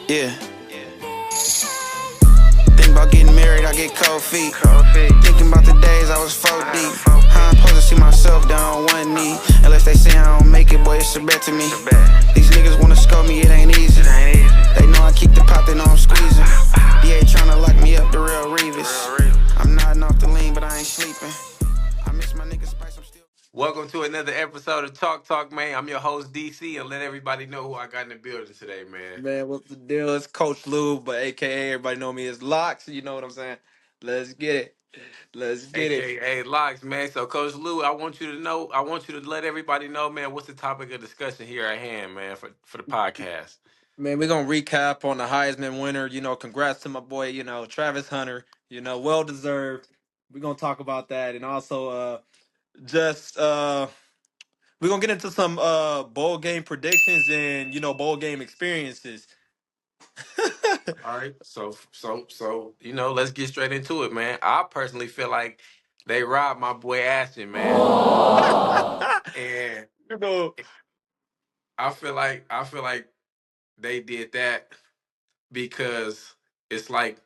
Yeah. Think about getting married, I get cold feet. Thinking about the days I was 4 deep. How I'm supposed to see myself down on one knee? Unless they say I don't make it, boy, it's a bet to me. These niggas wanna scope me, it ain't easy. They know I keep the pop, they know I'm squeezing. DA tryna lock me up, the real Revis. I'm nodding off the lean, but I ain't sleeping. I miss my nigga Spice, I'm still. Welcome to another episode of Talk, man. I'm your host DC, and let everybody know who I got in the building today, man. Man, what's the deal? It's Coach Lou, but AKA everybody know me as LAUXX. You know what I'm saying? Let's get it. Let's get it. AKA LAUXX, man. So, Coach Lou, I want you to let everybody know, man, what's the topic of discussion here at hand, man, for the podcast. Man, we're gonna recap on the Heisman winner. Congrats to my boy, Travis Hunter. Well deserved. We're gonna talk about that. And also just we're gonna get into some bowl game predictions and bowl game experiences. All right, let's get straight into it, man. I personally feel like they robbed my boy Ashton, man, and you know, I feel like they did that because it's like.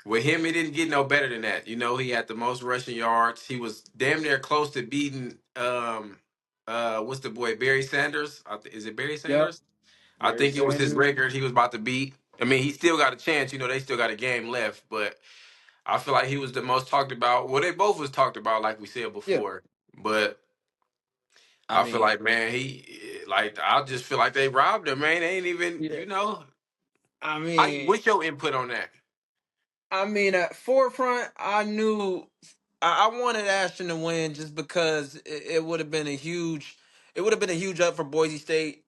With him, it didn't get no better than that. He had the most rushing yards. He was damn near close to beating what's the boy, Barry Sanders? Is it Barry yep. Sanders? I Barry think it was his Sanders. record he was about to beat. I mean, he still got a chance. They still got a game left, but I feel like he was the most talked about. Well, they both was talked about, like we said Yeah. before. But I I feel mean, like, man, I just feel like they robbed him, man. They ain't even, yeah. I what's mean, your input on that? at forefront, I knew I wanted Ashton to win just because it would have been a huge up for Boise State.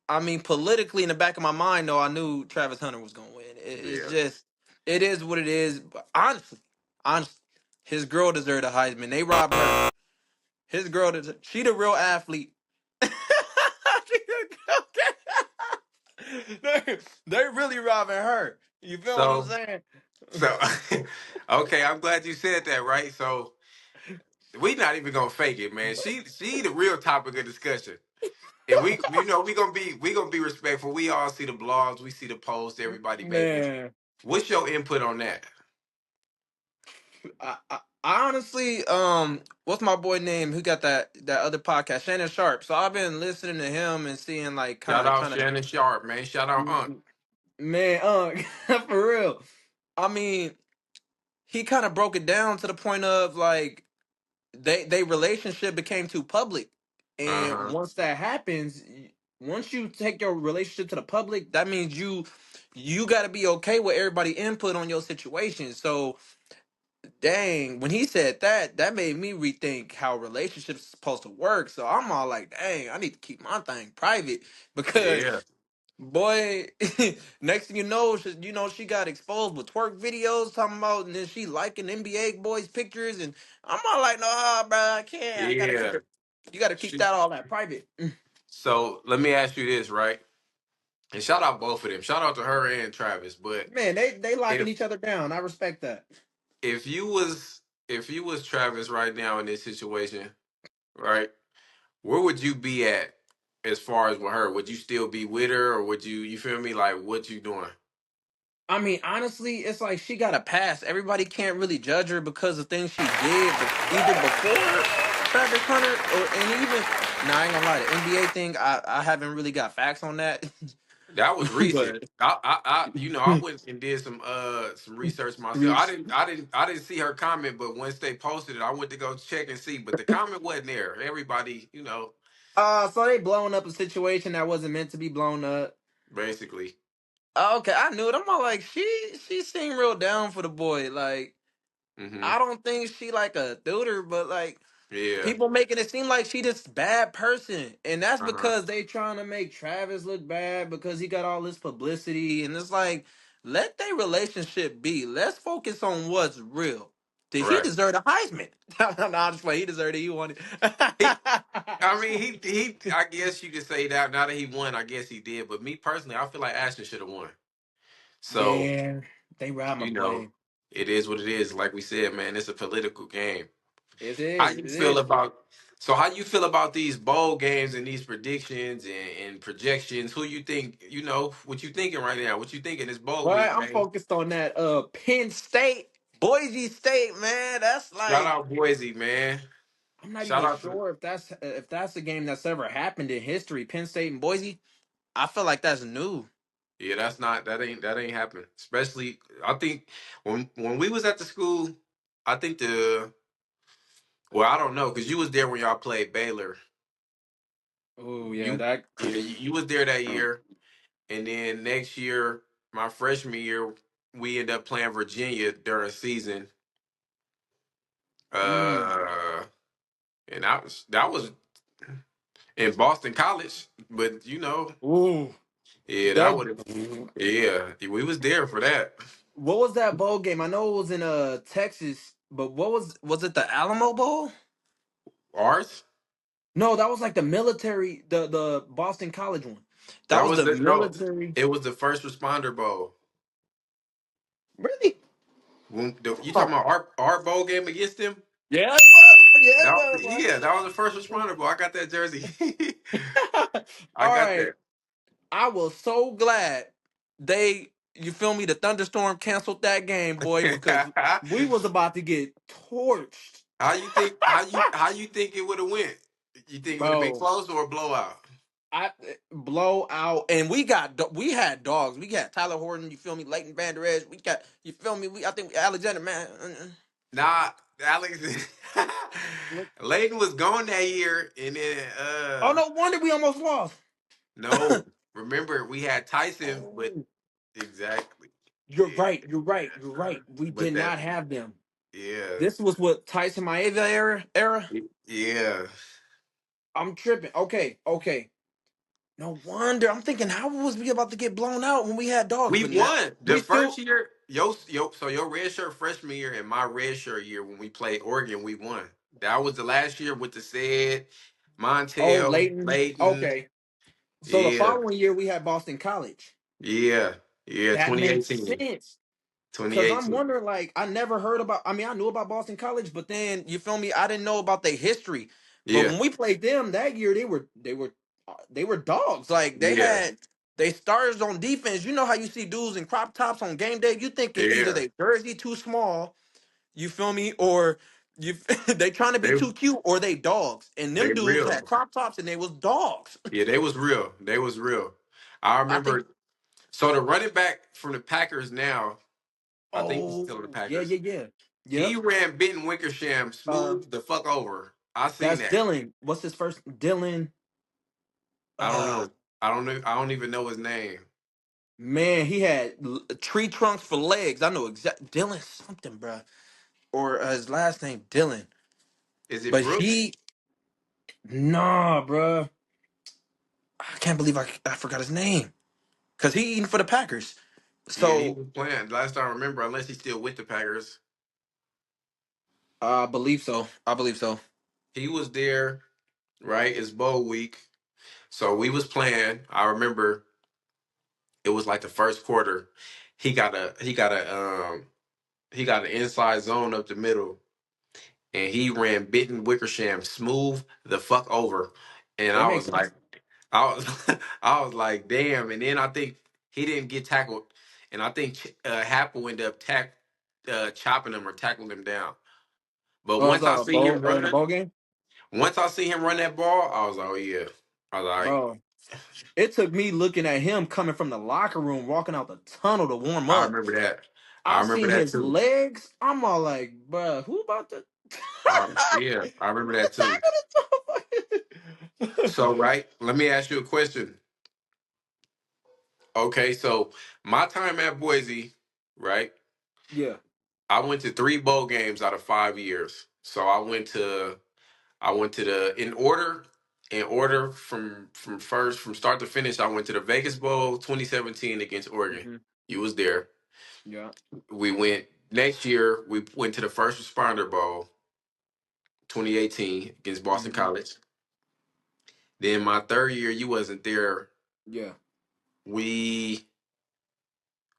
I mean, politically in the back of my mind, though, I knew Travis Hunter was gonna win. It's Yeah. just, it is what it is. But honestly, his girl deserved a Heisman. They robbed her. His girl deserved. She the real athlete. they really robbing her. You feel what I'm So saying? So, okay, I'm glad you said that, right? So we not even gonna fake it, man. She the real topic of discussion, and we gonna be respectful. We all see the blogs, we see the posts, everybody making. Man, What's your input on that? I honestly, what's my boy name? Who got that other podcast, Shannon Sharp. So I've been listening to him and seeing like kind Shout of out trying Shannon Sharp, man. Shout out Unc. to, man, for real. I mean, he kind of broke it down to the point of like they relationship became too public, Uh and huh. once that happens, once you take your relationship to the public, that means you got to be okay with everybody input on your situation. So dang, when he said that, that made me rethink how relationships supposed to work. So I'm all like, dang, I need to keep my thing private because Yeah, boy, next thing she got exposed with twerk videos talking about, and then she liking NBA boys pictures, and I'm all like, no, bro, I can't. I gotta keep yeah. it. You gotta keep She- that all that private. So let me ask you this, right? And shout out both of them. Shout out to her and Travis. But Man, they locking if each other down. I respect that. if you was if you was Travis right now in this situation, right? Where would you be at as far as with her? Would you still be with her, or would you feel me? Like, what you doing? I mean, honestly, it's like she got a pass. Everybody can't really judge her because of things she did, either before Travis Hunter and even. Nah, I ain't gonna lie. The NBA thing, I haven't really got facts on that, That was recent. but I went and did some research myself. I reach. didn't I didn't I didn't see her comment, but once they posted it, I went to go check and see. But the comment wasn't there. Everybody, So they blowing up a situation that wasn't meant to be blown up. basically. Okay, I knew it. I'm all like, she seemed real down for the boy. Like, Hmm. I don't think she like a duder, but like Yeah. people making it seem like she this bad person, and that's Uh-huh. because they trying to make Travis look bad because he got all this publicity, and it's like let their relationship be. Let's focus on what's real. Did he Right. deserve a Heisman? No, I'm just playing. He deserved it. He wanted. He, I mean, he. I guess you could say that now that he won. I guess he did. But me personally, I feel like Ashton should have won. So Man, they robbed my you know, boy. it is what it is. Like we said, man, it's a political game. It How is. you It feel is. about? So how you feel about these bowl games and these predictions and projections? Who you think, what you thinking right now? What you thinking this bowl But week, I'm man? focused on that Penn State, Boise State, man. That's Shout like out Boise, man. I'm not Shout even out to sure if that's a game that's ever happened in history. Penn State and Boise. I feel like that's new. yeah, that ain't happened. Especially I think when we was at the school, I think I don't know, because you was there when y'all played Baylor. Oh yeah, You that. yeah, you was there that year. And then next year, my freshman year, we ended up playing Virginia during the season. Mm. Uh, and that was in Boston College. But Ooh, yeah, that that. would have. Yeah, we was there for that. What was that bowl game? I know it was in Texas, but was it the Alamo Bowl? Ours. No, that was like the military, the Boston College one. That That was was the the no. military. It was the first responder bowl. Really? You Huh. talking about our bowl game against them? Yeah, it was. Yeah, it That was. yeah, that was the first Boy. responder bowl. I got that jersey. I All got right. that. I was so glad you feel me, the thunderstorm canceled that game, boy, because we was about to get torched. How you think it would have went? You think it would have been Bro. close or a blowout? I blow out, and we had dogs. We got Tyler Horton, you feel me, Leighton Vander Esch. We got you feel me. I think Alexander man. Nah, Alex. Layden was gone that year, and then Oh no wonder we almost lost. no. Remember we had Tyson, but Oh, exactly. you're Yeah, right. You're right. You're right. We but did that not have them. yeah, This was what Tyson Maeva era. yeah. I'm tripping. Okay, okay. No wonder. I'm thinking, how was we about to get blown out when we had dogs? We But now won the we first still. year. So your red shirt freshman year and my red shirt year when we played Oregon, we won. That was the last year with the said Oh, Montel, Leighton. Layton. Okay. So the Yeah, following year we had Boston College. yeah, yeah. That makes 2018, sense. Cause I'm 2018. wondering, like, I never heard about. I mean, I knew about Boston College, but then you feel me? I didn't know about their history. But Yeah, when we played them that year, they were dogs. Like they yeah, had they starters on defense. You know how you see dudes in crop tops on game day? You thinking either yeah. they jersey too small, you feel me, or you they trying to be They too cute, or they dogs. And they them dudes real. had crop tops and they was dogs. Yeah, they was real. They was real. I I think. remember. So the running back from the Packers now, I think he's still in the Oh yeah, Packers. yeah, yeah. He Yep. ran Benton Wickersham Uh, smooth the fuck over. I seen that's that. Dylan. What's his first? Dylan. I don't Uh, know. I don't know. I don't even know his name. Man, he had tree trunks for legs. I know exact Dylan something, bruh. Or his last name Dylan. Is it But Brooks? nah, bruh. I can't believe I forgot his name. Cause he eating for the Packers. Yeah, he So was playing. Last time I remember, unless he's still with the Packers, I believe so. I believe so. he was there. Right, it's bowl week, so we was playing. I remember it was like the first quarter. He got an inside zone up the middle, and he ran Benton Wickersham smooth the fuck over, and That I makes was like, sense. I was, I was like, damn. And then I think he didn't get tackled, and I think Happel ended up chopping him or tackling him down. But Oh, it's a bowl in a bowl game, once I see him run that ball, I was like, oh yeah, I was like, bro. It took me looking at him coming from the locker room, walking out the tunnel to warm I up. remember that. I I remember seen that his too. legs. I'm all like, bruh, who about to Yeah, I remember that too. tackle this So, motherfucker? right, let me ask you a question. Okay, so my time at Boise, right? Yeah. I went to 3 bowl games out of 5 years. So I went to the in order from start to finish. I went to the Vegas Bowl 2017 against Oregon. Hmm. You was there. Yeah. We went next year. We went to the First Responder Bowl 2018 against Boston Hmm. College. Then my third year, you wasn't there. Yeah. We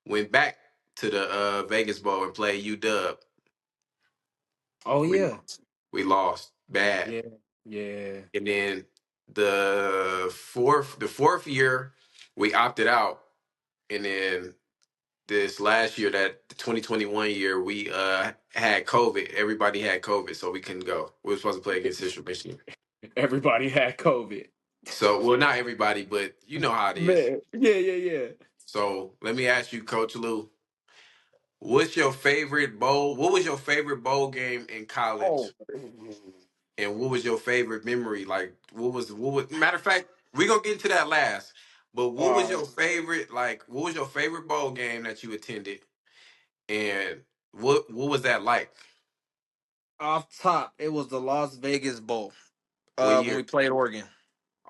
went back to the Vegas Bowl and played UW. Oh We yeah. lost. We lost bad. Yeah. Yeah. And then the fourth year we opted out, and then this last year, that the 2021 year, we had COVID. Everybody had COVID, so we couldn't go. We were supposed to play against Central Michigan. Everybody had COVID. So, well, not everybody, but you know how it is. Man. Yeah, yeah, yeah. So let me ask you, Coach Lou, what's your favorite bowl? What was your favorite bowl game in college? Oh. And what was your favorite memory? Like, what was matter of fact, we're gonna get into that last. But what was All right. your favorite, like, what was your favorite bowl game that you attended? And what was that like? Off top, it was the Las Vegas Bowl. What When we year? played Oregon.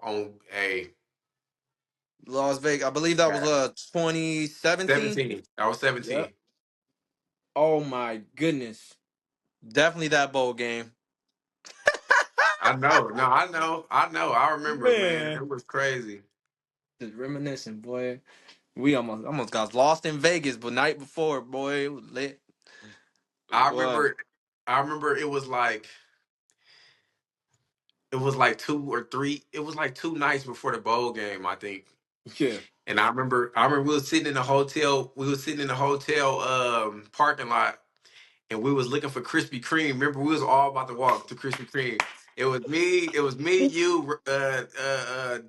On a Las Vegas. I believe that was 2017. 17. I was Yep. 17. Oh my goodness. Definitely that bowl game. I know. No, I know. I know. I remember, man. Man. It was crazy. Just reminiscing, boy. We almost got lost in Vegas, but night before, boy, it was lit. It I was. remember I remember it was like two or three. It was like 2 nights before the bowl game, I think. Yeah. And I remember we was sitting in the hotel. We was sitting in the hotel parking lot, and we was looking for Krispy Kreme. Remember, we was all about to walk to Krispy Kreme. It was me, you,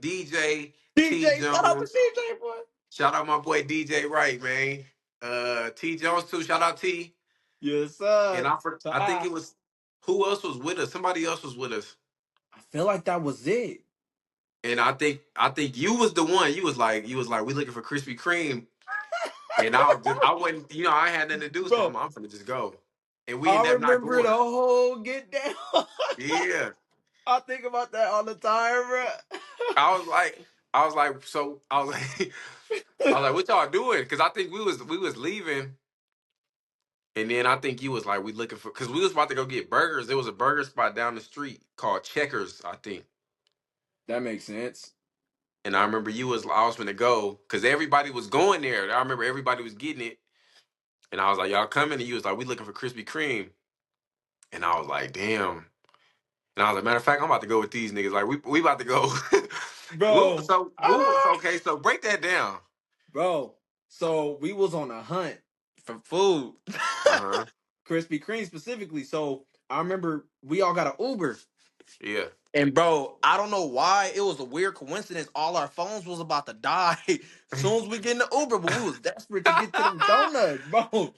DJ T DJ, shout out to Jones. DJ, boy. Shout out my boy DJ Wright, man. T Jones too. Shout out T. Yes, And sir. I think it was, who else was with us? Somebody else was with us. I feel like that was it. And I think you was the one. You was like we looking for Krispy Kreme. And I wasn't, I had nothing to do, so I'm, Bro, I'm finna just go. And we I ended up not remember the going. whole get down. Yeah. I think about that all the time, bro. I was like, so I was like, what y'all doing? Because I think we was leaving, and then I think you was like, we looking for, because we was about to go get burgers. There was a burger spot down the street called Checkers, I think. That makes sense. And I remember I was gonna go because everybody was going there. I remember everybody was getting it, and I was like, y'all coming? And you was like, we looking for Krispy Kreme, and I was like, damn. And I was like, matter of fact, I'm about to go with these niggas. Like, we about to go. Bro. Okay, so break that down. Bro. So we was on a hunt for food. Uh-huh. Krispy Kreme specifically. So I remember we all got an Uber. Yeah. And bro, I don't know why. It was a weird coincidence. All our phones was about to die soon as we get in the Uber, but we was desperate to get to them donuts, bro.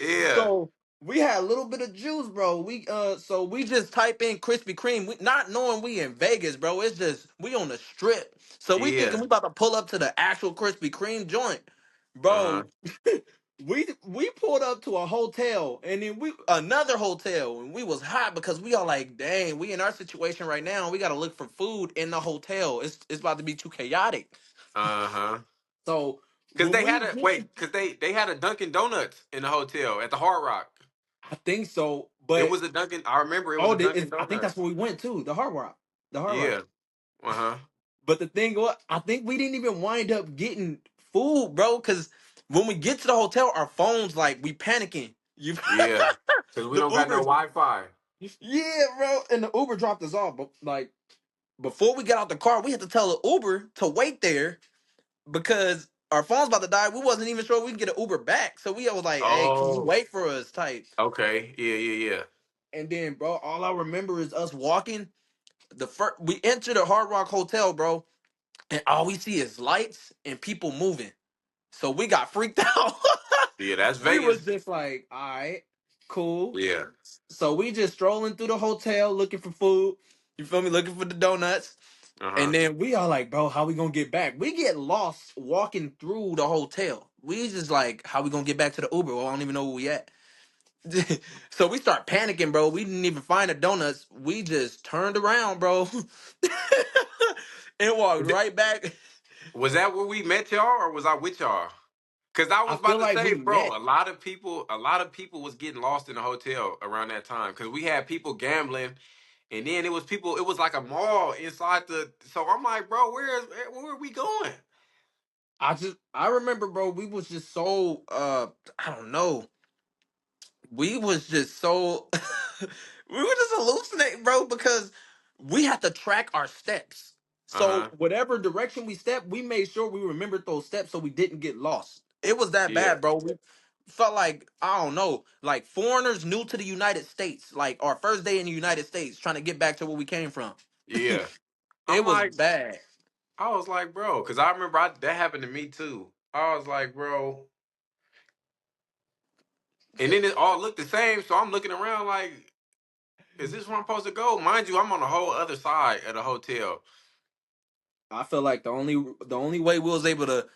Yeah. So we had a little bit of juice, bro. So we just type in Krispy Kreme, not knowing we in Vegas, bro. It's just we on the strip. So we thinking Yeah. we about to pull up to the actual Krispy Kreme joint. Uh-huh. Bro, we pulled up to a hotel and then we another hotel and we was hot because we are like, dang, we in our situation right now. We gotta look for food in the hotel. It's about to be too chaotic. Uh-huh. So Cause when they we had a get wait, cause they had a Dunkin' Donuts in the hotel at the Hard Rock. I think so, It but was a Dunkin'. I remember it was a Dunkin' I think that's Donuts. where we went to, the Hard Rock. The Hard Rock. Yeah. Uh-huh. But the thing was, I think we didn't even wind up getting food, bro, because when we get to the hotel, our phones like we panicking. You Yeah. Cause we the don't got no Uber. Wi-Fi. Yeah, bro. And the Uber dropped us off. But like before we got out the car, we had to tell the Uber to wait there because our phone's about to die. We wasn't even sure we could get an Uber back. So we was like, hey, can you Oh. wait for us type? Okay. Yeah, yeah, yeah. And then, bro, all I remember is us walking. The first we entered the Hard Rock Hotel, bro, and all we see is lights and people moving. So we got freaked out. Yeah, that's We was Vegas. just like, all right, cool. Yeah. So we just strolling through the hotel looking for food. You feel me? Looking for the donuts. And Uh-huh. then we are like, bro, how we gonna get back? We get lost walking through the hotel. We just like, how we gonna get back to the Uber? Well, I don't even know where we at. So we start panicking, bro. We didn't even find the donuts. We just turned around, bro, and walked right back. Was that where we met y'all, or was I with y'all? Cause I I was feel about to like say, we bro, met. a lot of people was getting lost in the hotel around that time. Cause we had people gambling, and then it was like a mall inside the. So I'm like, bro, where are we going? I remember, bro. We was just so I don't know. We was just so we were just hallucinating, bro, because we had to track our steps. So Uh-huh. whatever direction we stepped, we made sure we remembered those steps so we didn't get lost. It was that Yeah. bad, bro. We felt like, I don't know, like foreigners new to the United States, like our first day in the United States, trying to get back to where we came from. Yeah. I'm It was like, bad. I was like, bro, because I remember that happened to me too. I was like, bro, and then it all looked the same. So I'm looking around like, is this where I'm supposed to go? Mind you, I'm on the whole other side of the hotel. I feel like the only way we was able to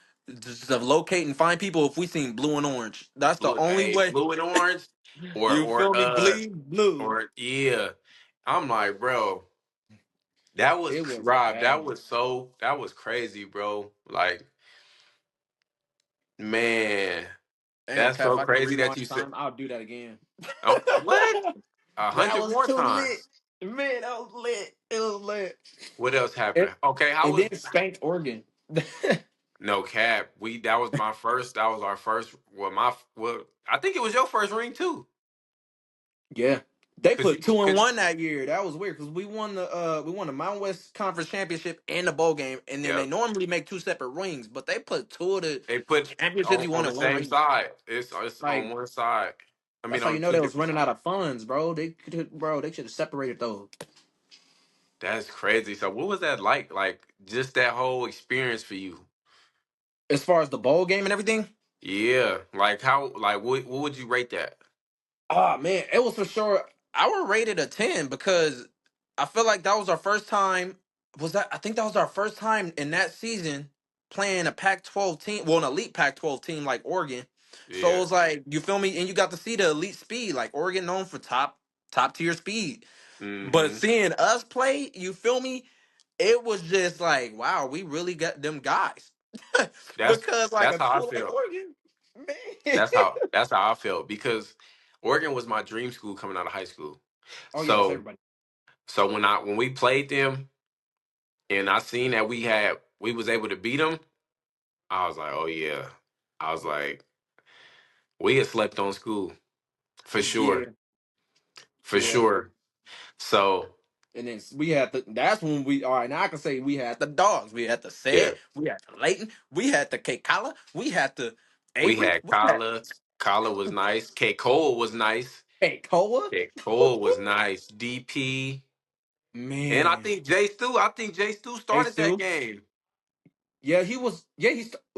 locate and find people if we seen blue and orange. That's the Blue, only hey, way. blue and orange, or You or feel me? uh, Bleed blue. or yeah. I'm like, bro, that was It was Rob. bad. That was crazy, bro. Like, man, Damn, that's Cat, if so I could crazy that rewind you said. time, I'll do that again. Oh, what? A That hundred was more too lit. times. Man, that was lit. It was lit. What else happened? It, Okay, how and was then spanked Oregon. no cap? We that was my first. That was our first. Well, I think it was your first ring too. Yeah. They Cause put you, two and cause one that year. That was weird because we won the Mountain West Conference Championship and the bowl game, and then yeah, they normally make two separate rings, but they put two of the they put championships you on won the in one same ring. side. It's on Like one side. I mean, that's how on you know two they was different running out sides. of funds, bro. They should have separated those. That's crazy. So, what was that like? Like, just that whole experience for you? As far as the bowl game and everything, Yeah. Like, how? Like, what would you rate that? oh man, it was for sure. I would rate it a 10 because I feel like that was our first time. I think that was our first time in that season playing a Pac-12 team, well, an elite Pac-12 team like Oregon. So it Yeah. was like, you feel me, and you got to see the elite speed, like Oregon known for top tier speed. But Mm-hmm. seeing us play, you feel me, it was just like, wow, we really got them guys. That's Because like that's a how I school like feel. Oregon, man. That's how I felt because Oregon was my dream school coming out of high school. Oh yeah, that's So everybody. when we played them and I seen that we was able to beat them, I was like, oh yeah. I was like, we had slept on school for Yeah, sure, for yeah. sure. So And then we had that's when we all right, now I can say we had the dogs. We had the yeah, Said, we had the Leighton, we had the K Kala, we had the we Avery, had we had Kala. Kala was nice. K Cole was nice. K Koa. K Cole was nice. DP. And I Man. think Jay Stu. I think Jay Stu Hey started that Stu. game. Yeah,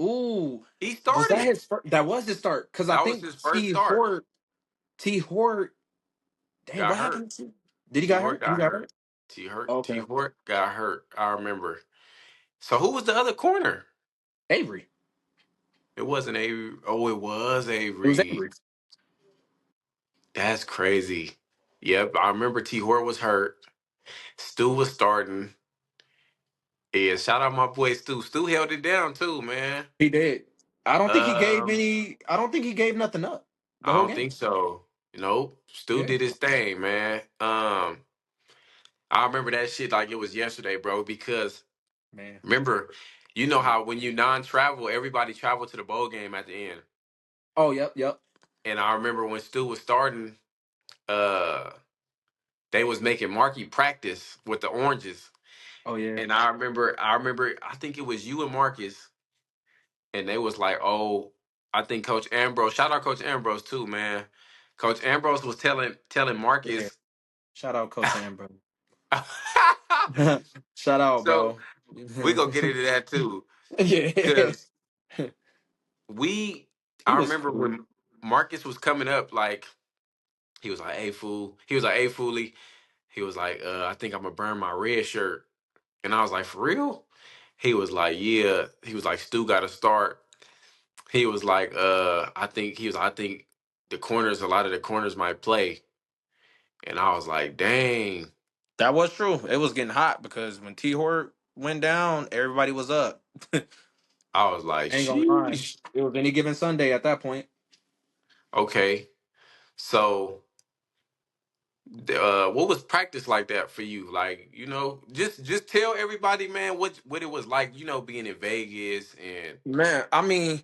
ooh. He Was that started. his first? That was his start. Cause I That was think his first start. T Hort, dang, Got what hurt. happened to Did he T got Hort hurt? He got got hurt. hurt? T Okay. Hort got hurt. I remember. So who was the other corner? Avery. It wasn't Avery. Oh, it was It was Avery. Avery. That's crazy. Yep, I remember T Hort was hurt. Stu was starting. Yeah, shout out my boy Stu. Stu held it down too, man. He did. Um, I don't think he gave nothing up the I whole don't game. think so. Nope. Stu Yeah. did his thing, man. I remember that shit like it was yesterday, bro, because Man. remember, you know how when you non-travel, everybody travel to the bowl game at the end. Oh, yep, yep. And I remember when Stu was starting, uh, they was making Marky practice with the oranges. Oh yeah. And I think it was you and Marcus, and they was like, oh, I think Coach Ambrose, shout out Coach Ambrose too, man. Coach Ambrose was telling Yeah. Marcus. Shout out Coach Amber. Shout out, So bro. we gonna get into that too. Yeah. Cause we He I was remember cool. when Marcus was coming up, like he was like, hey fool. He was like, hey foolie. He was like, I think I'm gonna burn my red shirt. And I was like, for real? He was like, yeah. He was like, Stu gotta start. He was like, I think a lot of the corners might play. And I was like, dang. That was true. It was getting hot because when T Hort went down, everybody was up. I was like, Ain't gonna lie. sheesh. It was any given Sunday at that point. Okay. So what was practice like that for you? Like, just tell everybody, man, what it was like, being in Vegas and Man, I mean,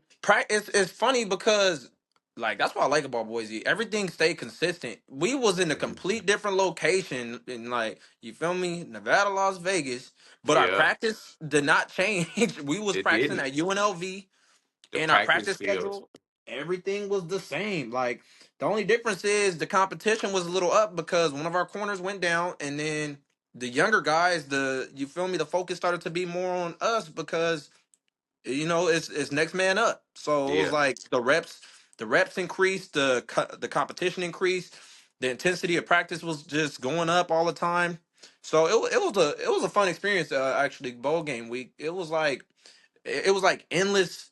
it's funny because like that's what I like about Boise. Everything stayed consistent. We was in a complete different location in, like, you feel me, Nevada, Las Vegas, but our Yeah, practice did not change. We was it practicing didn't. at UNLV, The and our practice practice fields. schedule, everything was the same. Like the only difference is the competition was a little up because one of our corners went down, and then the younger guys, the you feel me, the focus started to be more on us because it's next man up. So it was Yeah, like the reps increased, the competition increased, the intensity of practice was just going up all the time. So it was a fun experience, actually, bowl game week. It was like endless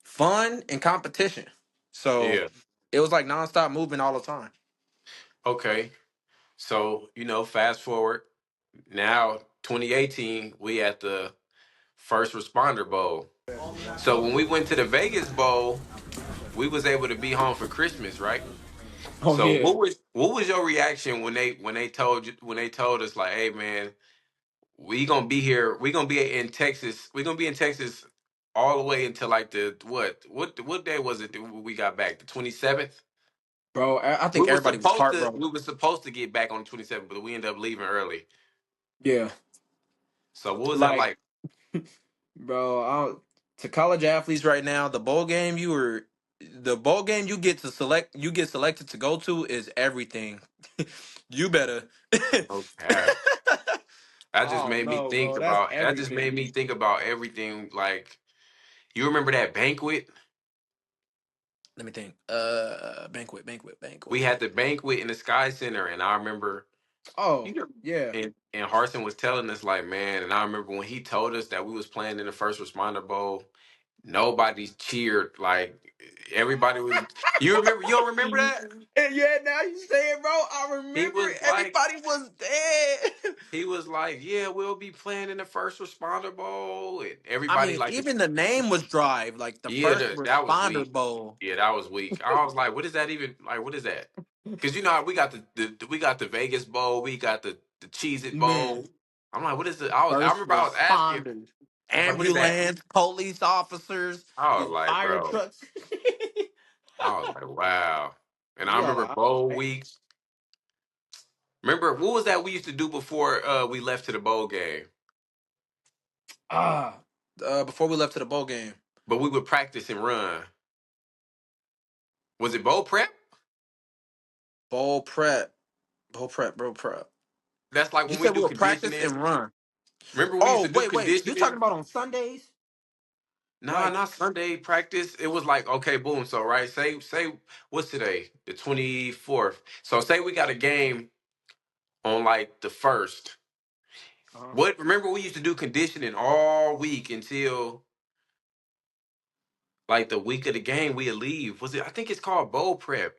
fun and competition. So yeah. it was like nonstop movement all the time. Okay. So, fast forward now 2018, we at the First Responder Bowl. So when we went to the Vegas Bowl, we was able to be home for Christmas, right? Oh So yeah, what was your reaction when they told us like, hey man, we gonna be here, we gonna be in Texas all the way until like the what day was it that we got back? The 27th? bro. I We think were everybody was supposed to heartbroken. we were supposed to get back on the 27th, but we ended up leaving early. Yeah, So what was that like, like? bro, to college athletes right now, the bowl game you get selected to go to is everything. You better. Okay. Oh no, bro, that's That just everything. made me think about everything. Like, you remember that banquet? Let me think. Banquet, banquet, We banquet. had the banquet in the Sky Center, and I remember Oh you know, yeah. and Harson was telling us like, man, and I remember when he told us that we was playing in the First Responder Bowl, nobody cheered. Like, everybody was. You don't remember that? And yeah, now you say it, bro. I He remember was like, everybody was dead. yeah, we'll be playing in the First Responder Bowl, and I everybody mean, like even the name was Drive, like the yeah, first that was responder weak. bowl. Yeah, that was weak. I was like, what is that even like? What is that? Because how we got we got the Vegas Bowl, we got the Cheez It Bowl. Man, I'm like, what is it? I first remember I was asking. responders, I was like, what is that? ambulance, police officers, I was like, fire bro. trucks. I was like, wow. And I You are remember like, bowl man. week. Remember what was that we used to do before we left to the bowl game? Ah, before we left to the bowl game, But we would practice and run. Was it bowl prep? bowl prep, bowl prep. That's like You when we said we do would practice conditioning. and run. Remember we used Oh, to do wait. You conditioning? talking about on Sundays? Nah, Like, not Sunday practice. It was like, okay, boom. So right, say what's today? The 24th. So say we got a game on like the first. uh, What remember we used to do conditioning all week until like the week of the game we'd leave. Was it I think it's called bowl prep.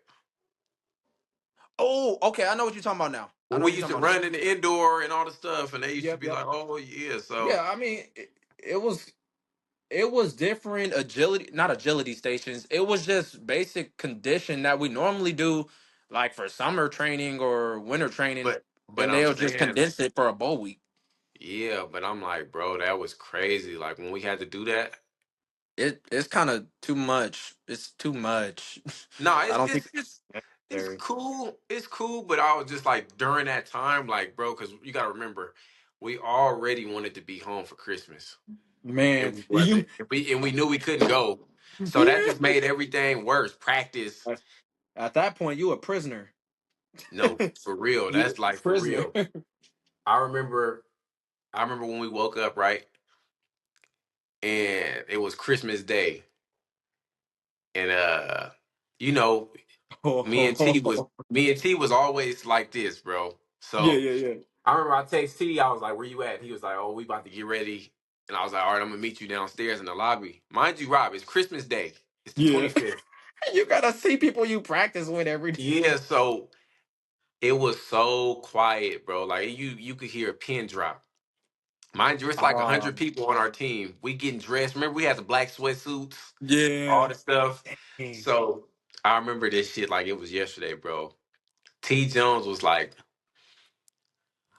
oh, okay. I know what you're talking about now. I When know we what you're used to talking about now. run in the indoor and all the stuff, and they used to Yep, be yep. like, oh yeah. So Yeah, I mean, it was different agility, not agility stations. It was just basic condition that we normally do, like for summer training or winter training, but and I'm they'll just saying, condense it for a bowl week. yeah, but I'm like, bro, that was crazy. Like when we had to do that. It's kind of too much. It's too much. No, I it's don't think it's it's it's it's necessary. cool. It's cool, but I was just like during that time, like, bro, because you gotta remember, we already wanted to be home for Christmas. Man, And we you wasn't. And we knew we couldn't go. So that just made everything worse. Practice. at that point you a prisoner. No, for real. You That's like a for prisoner. real. I remember I remember when we woke up, right? And it was Christmas Day. And you know, Oh, me and T was always like this, bro. yeah, So yeah, yeah, I remember I text T, I was like, where you at? He was like, oh, we about to get ready. And I was like, all right, I'm gonna meet you downstairs in the lobby. Mind you, Rob, it's Christmas Day. It's the yeah. 25th. You gotta see people you practice with every day. Yeah, so it was so quiet, bro. Like you could hear a pin drop. Mind you, it's like 100 people on our team. We getting dressed. Remember, we had the black sweatsuits, all Yeah. the stuff. Dang. So I remember this shit like it was yesterday, bro. T Jones was like,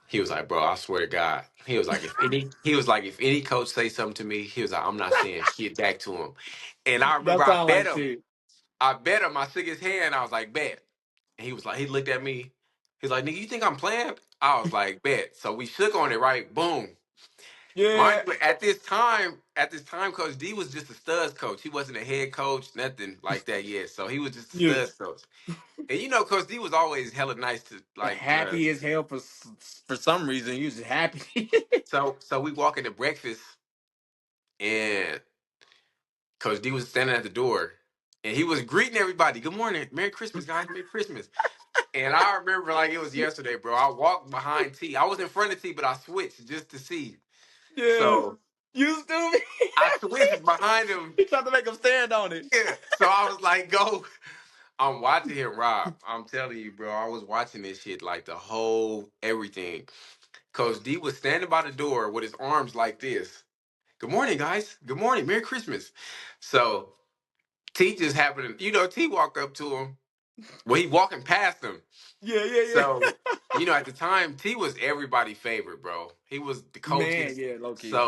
he was like, bro, I swear to God. He was like, if any coach say something to me, he was like, I'm not saying shit back to him. And I remember That I sound bet like him. shit. I bet him. I shook his hand. I was like, bet. And he was like, he looked at me. He's like, nigga, you think I'm playing? I was like, bet. So we shook on it, right? Boom. Mind Yeah. you, at this time, Coach D was just a studs coach. He wasn't a head coach, nothing like that yet. So he was just a You studs coach. And you know, Coach D was always hella nice to like to happy us. as hell for some reason. You was just happy. So we walk into breakfast and Coach D was standing at the door and he was greeting everybody. Good morning. Merry Christmas, guys. Merry Christmas. And I remember like it was yesterday, bro. I walked behind T. I was in front of T, but I switched just to see. Yeah. So You stupid. I switched behind him. He tried to make him stand on it. Yeah. So I was like, go. I'm watching him, Rob. I'm telling you, bro. I was watching this shit like the whole everything. Coach D was standing by the door with his arms like this. Good morning, guys. Good morning. Merry Christmas. So T just happened to, T walk up to him. Well, he walking past him. Yeah, yeah, So, yeah. at the time, T was everybody's favorite, bro. He was the Man, coaches. yeah, low key.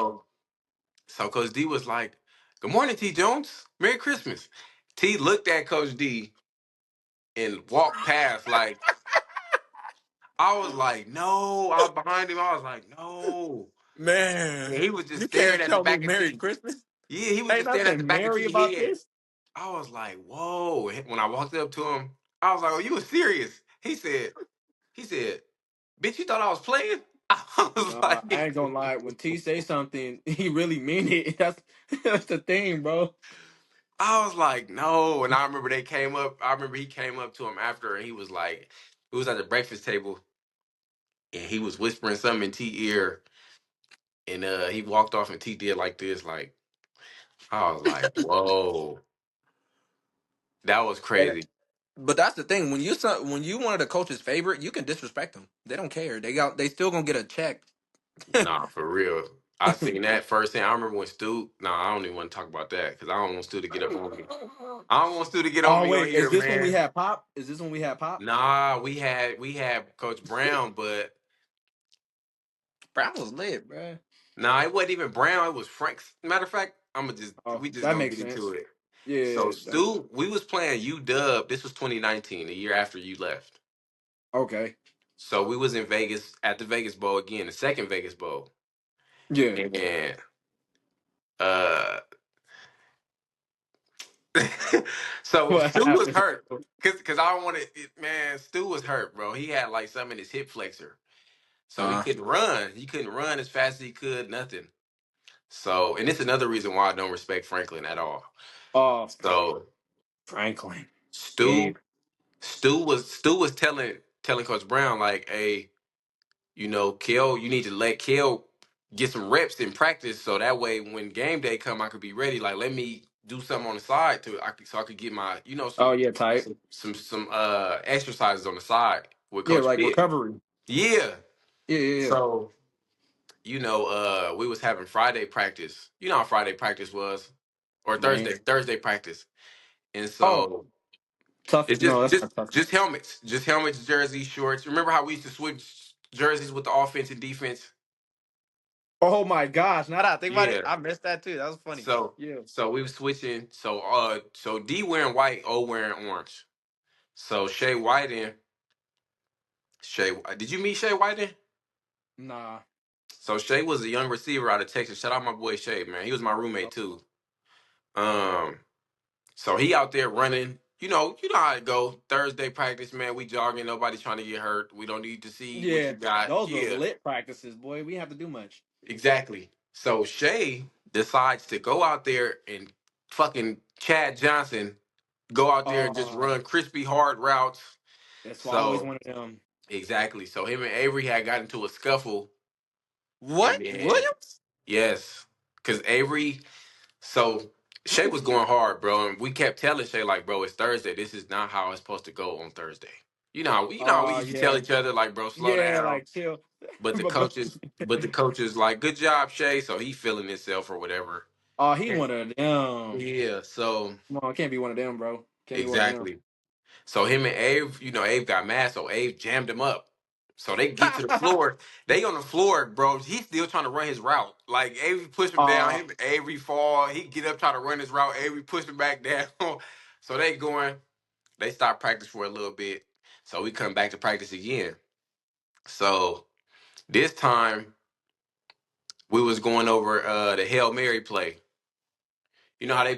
So Coach D was like, good morning, T Jones. Merry Christmas. T looked at Coach D and walked past like, I was like, no. I was behind him. I was like, no. Man, And he was just you staring can't at the tell me back of Merry T. Christmas. Yeah, he was Ain't just staring at the nothing back of merry T about head. this. I was like, whoa. When I walked up to him, I was like, oh, you was serious? He said, bitch, you thought I was playing? I was No, I like, ain't gonna lie. When T say something, he really mean it. That's the thing, bro. no. And I remember they came up. I remember he came up to him after and he was like, we was at the breakfast table and he was whispering something in T ear. And he walked off and T did like this. Like, I was like, whoa. That was And- crazy. But that's the thing. When you one of the coach's favorite, you can disrespect them. They don't care. They still gonna get a check. Nah, for real. I seen that firsthand. I remember when Stu. Nah, I don't even want to talk about that because I don't want Stu to get up on me. I don't want Stu to get on Oh me on wait, is here, this when we man. had Pop? Is this when we had Pop? Nah, we had Coach Brown, but Brown was lit, bro. nah, it wasn't even Brown. It was Frank's. Matter of fact, Oh, we just that gonna makes get into sense. it. So Yeah. Stu, we was playing UW. This was 2019, the year after you left. Okay. So we was in Vegas at the Vegas Bowl again, the second Vegas Bowl, Yeah. and uh so What Stu was happened? hurt because I don't want to. Man, Stu was hurt, bro. He had like something in his hip flexor, so he Uh, couldn't run. He couldn't run as fast as he could. Nothing. So, and it's another reason why I don't respect Franklin at all. oh, So Franklin. Stu Gabe. Stu was telling Coach Brown like, hey, Kel, you need to let Kel get some reps in practice so that way when game day come, I could be ready. Like, let me do something on the side so I could get my Oh yeah, tight. some exercises on the side with Yeah, Coach like Pitt. recovery. Yeah. Yeah, yeah, yeah. So we was having Friday practice. You know how Friday practice was, or Man. Thursday practice, and Oh, so tough. it's No, just that's just not tough. just helmets, jerseys, shorts. Remember how we used to switch jerseys with the offense and defense? Oh my gosh! Now that I think about it, Yeah. I missed that too. That was funny. So Yeah. so we were switching. So D wearing white, O wearing orange. So Shay, did you meet Shay Whiten? Nah. So Shay was a young receiver out of Texas. Shout out my boy Shay, man. He was my roommate too. Um, so he out there running. You know how it go. Thursday practice, man. We jogging. Nobody trying to get hurt. We don't need to see what Yeah, you got. those was Yeah, lit practices, boy. We didn't have to do much. exactly. So Shay decides to go out there and fucking Chad Johnson go out there and just Oh, run crispy hard routes. that's why I always So wanted them. exactly. So him and Avery had got into a scuffle, and What? then Williams? yes, because Avery. So Shay was going hard, bro, and we kept telling Shay like, bro, it's Thursday. This is not how it's supposed to go on Thursday. You know how we Oh used to tell yeah, each other like, bro, slow yeah. down. Like chill. But the But bro, coaches like, good job, Shay. So he feeling himself or whatever. oh, he And one of them. yeah, so Come on, can't be one of them, bro. Can't be one of them. exactly. So him and Abe, Abe got mad, so Abe jammed him up. So they get to the floor. They on the floor, bro. He's still trying to run his route. Like Avery push him down. uh, Him Avery fall. He get up trying to run his route. Avery push him back down. So they going. They stop practice for a little bit. So we come back to practice again. So this time we was going over the Hail Mary play. You know how they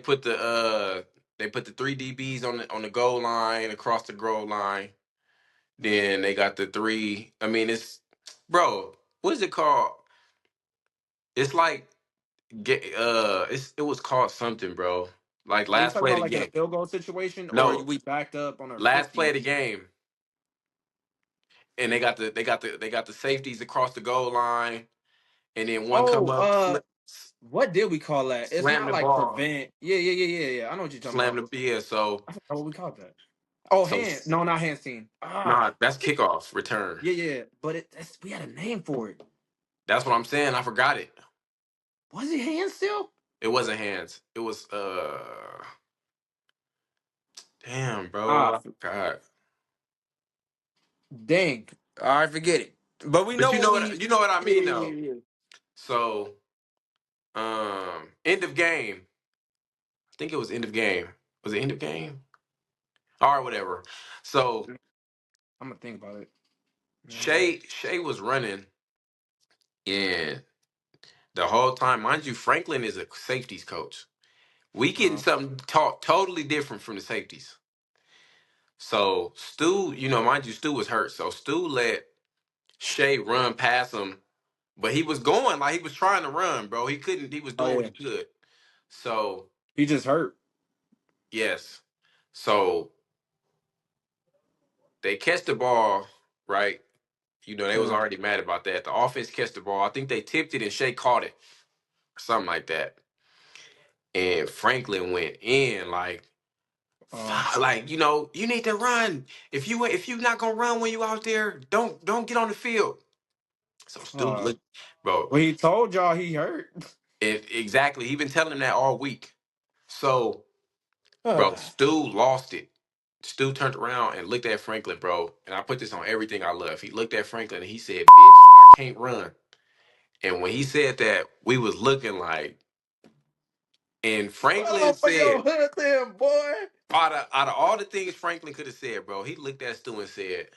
put the three DBs on the goal line across the goal line. Then they got the three. I mean, it's bro. What is it called? It's like it was called something, bro. Like Are you last talking play of about the like in a game. field goal situation, or No, we backed up on our last play of the 50s? game, and they got the safeties across the goal line, and then one come Oh, up, what did we call that? It's slam not the like ball, prevent. Yeah. I know what you're talking slam about. the yeah. So I forgot what we called that. Oh, so hand. No, not hand team. nah, Ah, that's kickoff return. yeah. But we had a name for it. That's what I'm saying. I forgot it. Was it hand still? It wasn't hands. It was damn, bro. Ah, I forgot. dang. I forget it. But we But know what we. you know what I Yeah, mean yeah, though. yeah, yeah. So end of game. I think it was end of game. Was it end of game? All right, whatever. So I'm gonna think about it. Man. Shay was running, and the whole time, mind you, Franklin is a safeties coach. We getting Uh, something taught totally different from the safeties. So Stu, mind you, Stu was hurt. So Stu let Shay run past him, but he was going like he was trying to run, bro. He couldn't. He was oh doing what yeah. he could. So He just hurt. yes. So they catch the ball, right? They was Uh, already mad about that. The offense catch the ball. I think they tipped it and Shay caught it, or something like that. And Franklin went in like, uh, like you need to run. If you not gonna run when you out there, don't get on the field. So Stu uh. look, bro. Well, he told y'all he hurt. Exactly. He been telling him that all week. So, bro, Uh, Stu lost it. Stu turned around and looked at Franklin, bro. And I put this on everything I love. He looked at Franklin and he said, "Bitch, I can't run." And when he said that, we was looking like, and Franklin oh, for said, your hood there, boy. out of all the things Franklin could have said, bro, he looked at Stu and said,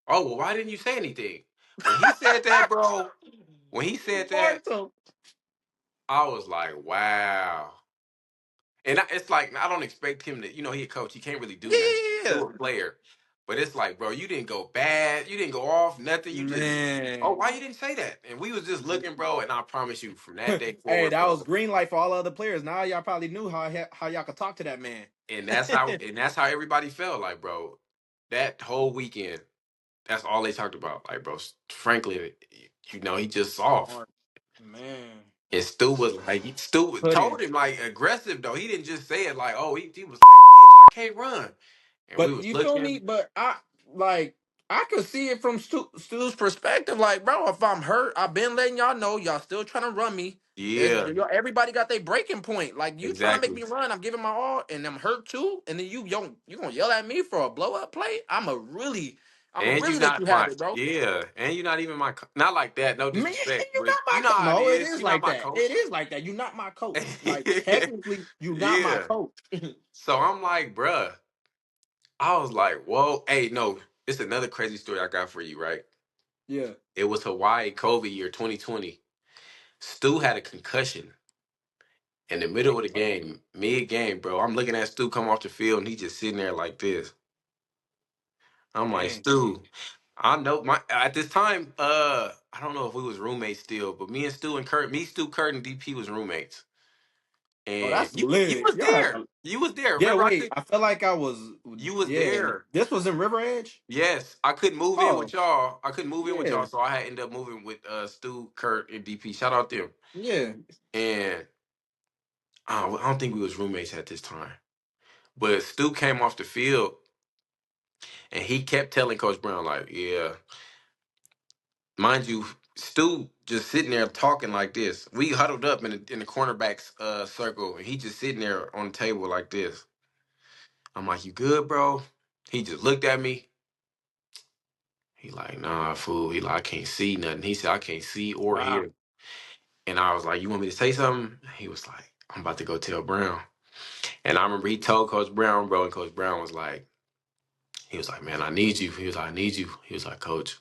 "Oh, well, why didn't you say anything?" When he said that, bro, when he said that, Marked him. I was like, wow. And it's like I don't expect him to, he a coach. He can't really do nothing. Yeah. Still a player, but it's like, bro, you didn't go bad. You didn't go off. Nothing. You just, oh, Man. why you didn't say that? And we was just looking, bro. And I promise you, from that day Hey, forward, that was bro. green light for all other players. Now y'all probably knew how y'all could talk to that man. And that's how everybody felt like, bro. That whole weekend, that's all they talked about. Like, bro, frankly, he just soft. Mark, man. And Stu was like, Stu told Couldn't. him like aggressive though. He didn't just say it like, oh, he was like, bitch, I can't run. And we But was you feel me? looking. But I could see it from Stu's perspective. Like, bro, if I'm hurt, I've been letting y'all know y'all still trying to run me. Yeah, Everybody got their breaking point. Like, you trying to make exactly. me run, I'm giving my all, and I'm hurt too. And then you gonna yell at me for a blow up play? I'ma And you really let you not have my it, bro. yeah, and you're not even my not like that. No Man, disrespect, you but not you my know coach. how it No, it is. is You're not like my that. It coach. is like that. You're not my coach. Like, technically, you're not my Yeah. coach. So I'm like, bruh. I was like, whoa, hey, no, it's another crazy story I got for you, right? Yeah. It was Hawaii COVID year 2020. Stu had a concussion in the middle of the game, mid game, bro. I'm looking at Stu come off the field and he just sitting there like this. I'm like, Dang. Stu, I know my at this time, I don't know if we was roommates still, but me and Stu and Kurt, Stu, Kurt, and DP was roommates. Oh, And that's you lit. was Y'all had there. You was there. Yeah, Remember I wait. could I felt like I was. you was Yeah, there. this was in River Edge. Yes, I couldn't move in with Oh, y'all. I couldn't move in with yeah, y'all, so I had ended up moving with Stu, Kurt, and DP. Shout out them. yeah. And I don't think we was roommates at this time. But Stu came off the field and he kept telling Coach Brown, like, yeah, mind you, Stu just sitting there talking like this. We huddled up in the cornerbacks circle, and he just sitting there on the table like this. I'm like, you good, bro? He just looked at me. He like, nah, fool. He like, I can't see nothing. He said, I can't see or Wow. hear. And I was like, you want me to say something? He was like, I'm about to go tell Brown. And I remember he told Coach Brown, bro, and Coach Brown was like, he was like, man, I need you. He was like, I need you. He was like, Coach.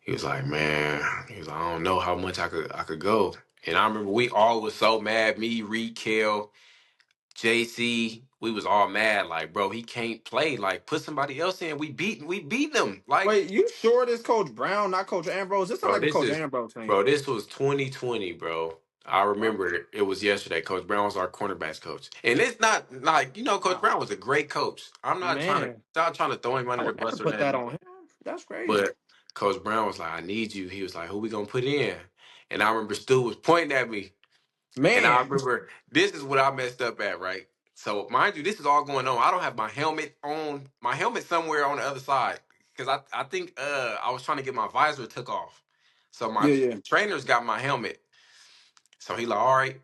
He was like, man, he was like, I don't know how much I could go. And I remember we all was so mad. Me, Reed, Kel, JC, we was all mad. Like, bro, he can't play. Like, put somebody else in. We beat them. Like, Wait, you sure this Coach Brown, not Coach Ambrose? This sound bro, like a Coach Ambrose thing. this was 2020, bro. I Wow. remember it was yesterday. Coach Brown was our cornerbacks coach, and it's not like Coach Wow. Brown was a great coach. I'm Man, not trying to throw him I under the would never bus or put that nothing. on him. That's crazy. But Coach Brown was like, "I need you." He was like, "Who we gonna put in?" And I remember Stu was pointing at me, and I Man. remember this is what I messed up at, right? So mind you, this is all going on. I don't have my helmet on. My helmet somewhere on the other side because I think I was trying to get my visor took off. So my Yeah, yeah. trainers got my helmet. So he like, all right.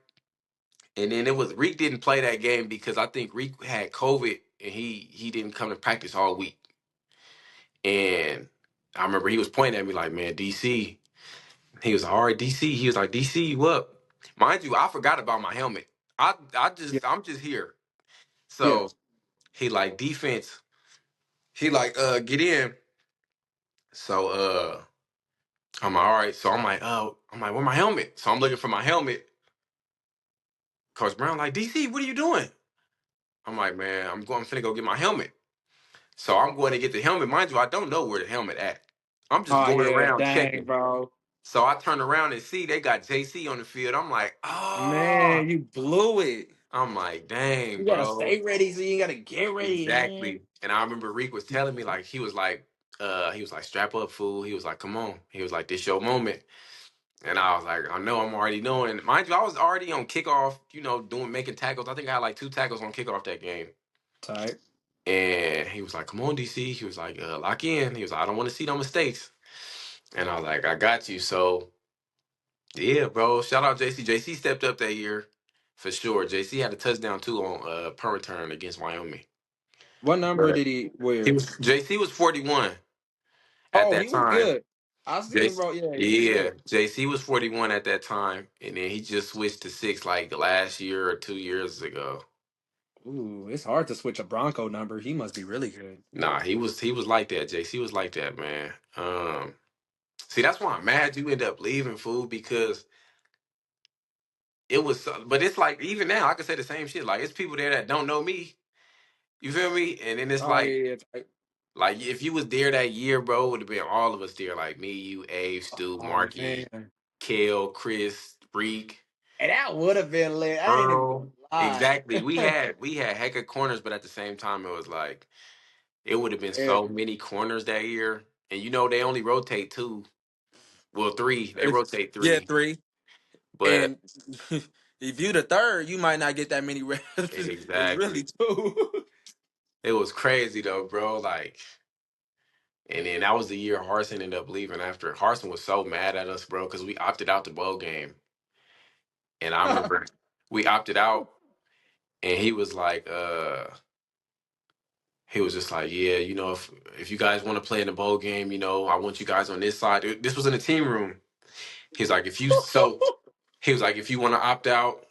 And then it was Reek didn't play that game because I think Reek had COVID and he didn't come to practice all week. And I remember he was pointing at me like, man, DC. He was like, all right, DC. He was like, DC, you up? Mind you, I forgot about my helmet. Yeah, I'm just here. yeah. So he like defense. He like get in. So I'm like, all right. So I'm like, where my helmet? So I'm looking for my helmet. Coach Brown like, DC, what are you doing? I'm like, man, I'm finna go get my helmet. So I'm going to get the helmet. Mind you, I don't know where the helmet at. I'm just Oh going yeah, around dang, checking. bro. So I turn around and see they got JC on the field. I'm like, oh, Man, you blew it. I'm like, dang, You gotta bro. stay ready, so you gotta get ready, man. Exactly. And I remember Reek was telling me like he was like, strap up, fool. He was like, come on. He was like, this your moment. And I was like, I know I'm already knowing. Mind you, I was already on kickoff, making tackles. I think I had like 2 tackles on kickoff that game. Tight. And he was like, come on, DC. He was like, lock in. He was like, I don't want to see no mistakes. And I was like, I got you. So yeah, bro. Shout out JC. JC stepped up that year for sure. JC had a touchdown too on punt return against Wyoming. What number But did he he wear? was JC was 41 at Oh, he that was time. good. I seen, JC, bro. Yeah, he was yeah, good. JC was 41 at that time, and then he just switched to 6 like last year or 2 years ago. Ooh, it's hard to switch a Bronco number. He must be really good. Nah, he was like that. JC was like that, man. See, that's why I'm mad you end up leaving, food, because but it's like even now I can say the same shit. Like it's people there that don't know me. You feel me? And then it's Oh yeah, like yeah. Tight. if you was there that year, bro, it would have been all of us there. Like me, you, Abe, Stu, Oh Marky, man, Kale, Chris, Reek, and that would have been lit. I ain't even Earl. gonna lie. Exactly. We had heck of corners, but at the same time, it was like it would have been Yeah, so many corners that year. And they only rotate two. Well, three. They it's rotate yeah three. three. But And if you the third, you might not get that many reps. It's really exactly. two. It was crazy though, bro. Like, and then that was the year Harson ended up leaving after. Harson was so mad at us, bro, because we opted out the bowl game. And I remember we opted out and he was just like, yeah, if you guys want to play in the bowl game, I want you guys on this side. This was in the team room. He's like, he was like, if you want to opt out,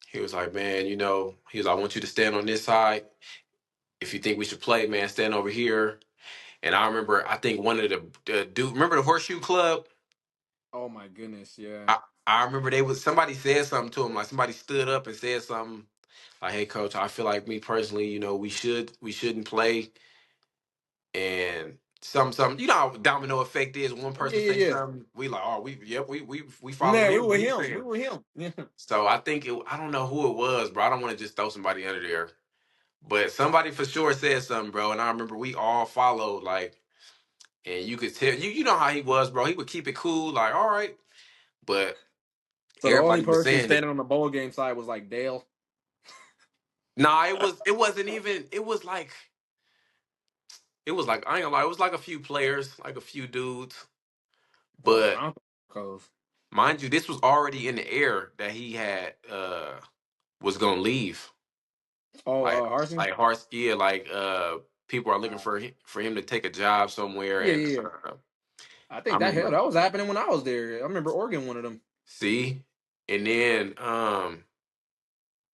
he was like, man, he was like, I want you to stand on this side. If you think we should play, man, stand over here. And I remember, I think one of the dude, remember the Horseshoe Club? Oh my goodness, yeah. I remember somebody said something to him, like somebody stood up and said something like, hey coach, I feel like me personally, we shouldn't play. And some how domino effect is. One Yeah, person yeah, say yeah. something, we like, oh, we follow Man, we him. were What he's him. We saying. were him. Yeah. So I don't know who it was, bro. I don't want to just throw somebody under there. But somebody for sure said something, bro. And I remember we all followed, like, and you could tell you know how he was, bro. He would keep it cool, like, all right. But So the only everybody was person saying it. standing on the bowl game side was like Dale. Nah, it wasn't even it was like I ain't gonna lie, it was like a few players, like a few dudes. Oh, But Broncos. mind you, this was already in the air that he had was gonna leave. Oh, Like Harson. Hars yeah, like people are looking for him to take a job somewhere Yeah, and yeah, yeah. I I think remember that was happening when I was there. I remember Oregon wanted him. see and then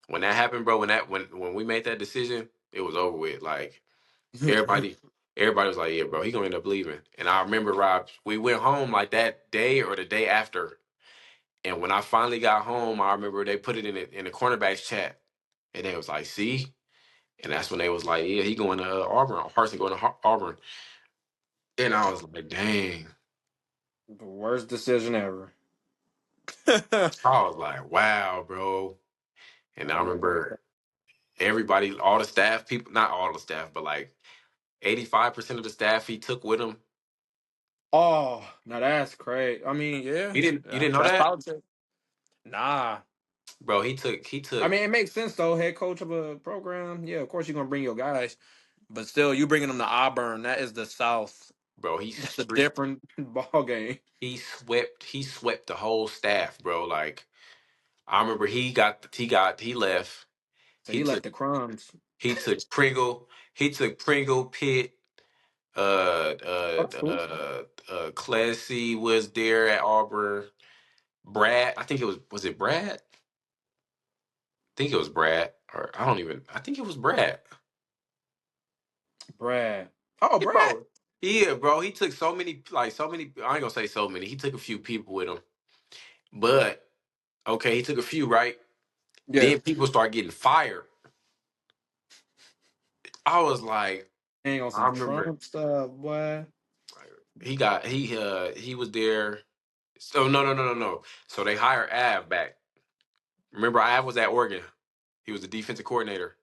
when that happened, bro, when we made that decision, it was over with. Like everybody, everybody was like, "Yeah, bro, he gonna end up leaving." And I remember, Rob, we went home like that day or the day after. And when I finally got home, I remember they put it in the cornerbacks chat, and they was like, "See," and that's when they was like, "Yeah, he going to Auburn. Harson going to Auburn." And I was like, "Dang." The worst decision ever. I was like, "Wow, bro." And I remember everybody, all the staff, people, not all the staff, but like 85% of the staff he took with him. Oh, now that's crazy. I mean, yeah, You didn't know that's that, politics. Nah, bro? He I took, mean, it makes sense though. Head coach of a program, yeah, of course you're gonna bring your guys, but still, you bringing them to Auburn. That is the South. bro. That's a different ball game. He swept the whole staff, bro. Like I remember he left. So He he left took the crumbs. He took Pringle, Pitt, That's cool. Classy was there at Auburn. Brad, I think was it Brad? I think it was Brad, or I don't even. I think it was Brad. Brad. Oh, Yeah, Brad. bro. Yeah, bro. He took so many, like so many. I ain't gonna say so many. He took a few people with him, but okay, he took a few, right? Yeah. Then people start getting fired. I was like, Hang on I some remember Trump stuff, boy. he was there. So no. So they hired Av back. Remember, Av was at Oregon. He was the defensive coordinator.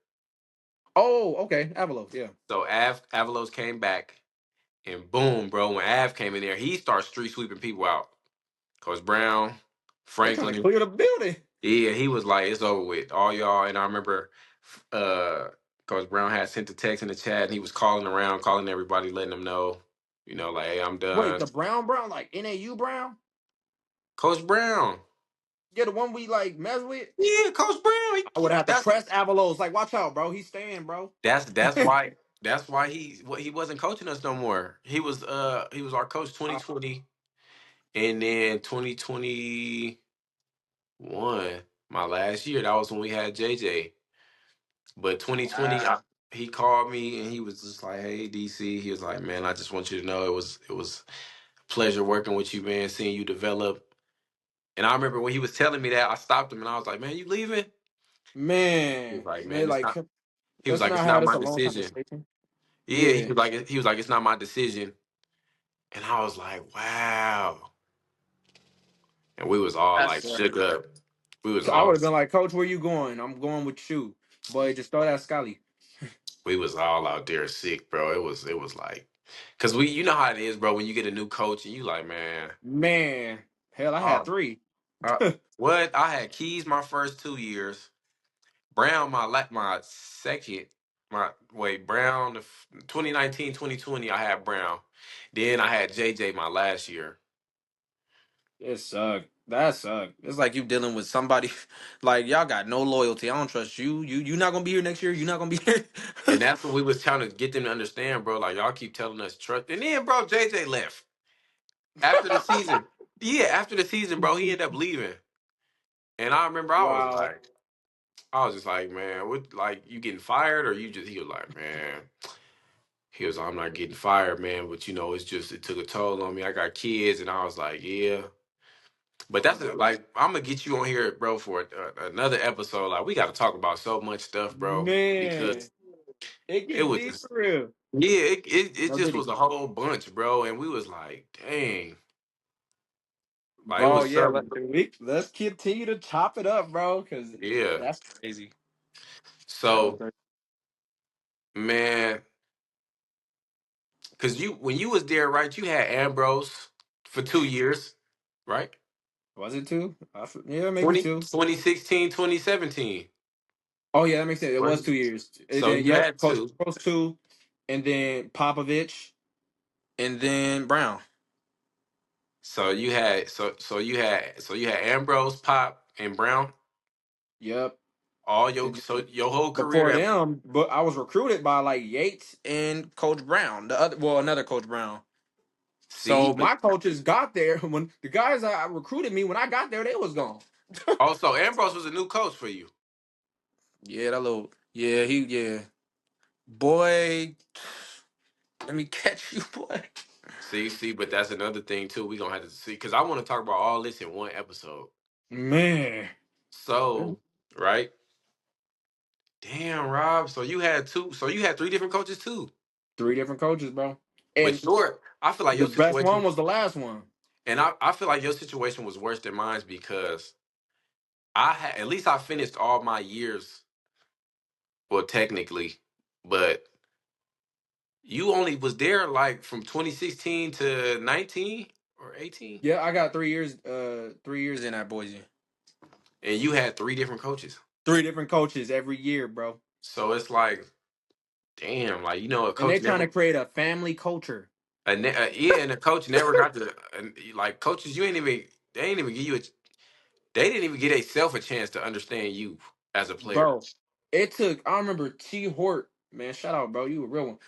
Oh, okay. Avalos, yeah. So Avalos came back, and boom, bro. When Av came in there, he started street sweeping people out. Coach Brown, They trying to Franklin. clear the building. Yeah, he was like, it's over with. All y'all. And I remember uh Coach Brown had sent the text in the chat and he was calling around, calling everybody, letting them know, like, hey, I'm Wait, done. the Brown, like NAU Brown? Coach Brown. Yeah, the one we like mess with. Yeah, Coach Brown. I would have to That's press Avalos. Like, watch out, bro. He's staying, bro. that's why he wasn't coaching us no more. He was our coach Uh, 2020 and then 2021, my last year. That was when we had JJ. But 2020, wow. he called me and he was just like, "Hey, DC," he was like, "Man, I just want you to know it was a pleasure working with you, man, seeing you develop." And I remember when he was telling me that, I stopped him and I was like, "Man, you leaving?" He was Man, like, man, "Man, it's like not." He was let's like, "It's not have not this my a long decision." conversation. Yeah, Yeah. he was like, "It's not my decision." And I was like, "Wow." And we was all That's like shook up. We was so I all would have been like, Coach, where you going? I'm going with you. Boy, just throw that Scully. we was all out there sick, bro. It was like, cause you know how it is, bro. When you get a new coach and you like, man, Man, hell, I had oh, three. what? I had Keys my first 2 years. Brown my second. My wait Brown 2019 2020 I had Brown. Then I had JJ my last year. It sucked. That sucked. It's like you dealing with somebody like y'all got no loyalty. I don't trust you. You not gonna be here next year. You not gonna be here. And that's what we was trying to get them to understand, bro. Like y'all keep telling us trust. And then, bro, JJ left after the season. Yeah, after the season, bro, he ended up leaving. And I remember Wow. I was just like, man, what? Like you getting fired or you just? He was like, man. He was, I'm not getting fired, man, but it's just it took a toll on me. I got kids, and I was like, yeah. But that's like I'm gonna get you on here, bro, for another episode. Like we got to talk about so much stuff, bro, Man, because it it get was deep just for real. yeah, it No just diddy. was a whole bunch, bro, and we was like, dang, like it Bro, was yeah, something, let's continue to chop it up, bro, because yeah. that's crazy. That is So crazy. man, because you when you was there, right, you had Ambrose for 2 years, right? Was it two? Yeah, maybe 20 two. 2016 2017. Oh yeah, that makes sense. It was Right? 2 years. And So then you yep, had Coach two. Rose two, and then Popovich, and then Brown. So you had Ambrose, Pop, and Brown. Yep. All And your whole career before at them, but I was recruited by like Yates and Coach Brown, another Coach Brown. see, So but my coaches got there when the guys that recruited me when I got there, they was gone. also Ambrose was a new coach for you. Yeah, that little. Yeah, yeah. Boy, let me catch you, boy. See, but that's another thing too. We gonna have to see because I want to talk about all this in one episode. Man. So, right? Damn, Rob. So you had two. So you had three different coaches too. Three different coaches, bro. But And I feel like the your best one situation, was the last one. and I feel like your situation was worse than mine's because I had at least I finished all my years, well, technically, but you only was there like from 2016 to 19 or 18, Yeah, I got 3 years. 3 years in at Boise. and you had three different coaches. Three different coaches every year, bro. So it's like, damn, like a And they coach trying never, to create a family culture, yeah, and a coach never got to, like coaches, you ain't even, they ain't even give you a, they didn't even get themselves a chance to understand you as a player. bro. It took. I remember T. Hort, man. Shout out, bro. You a real one.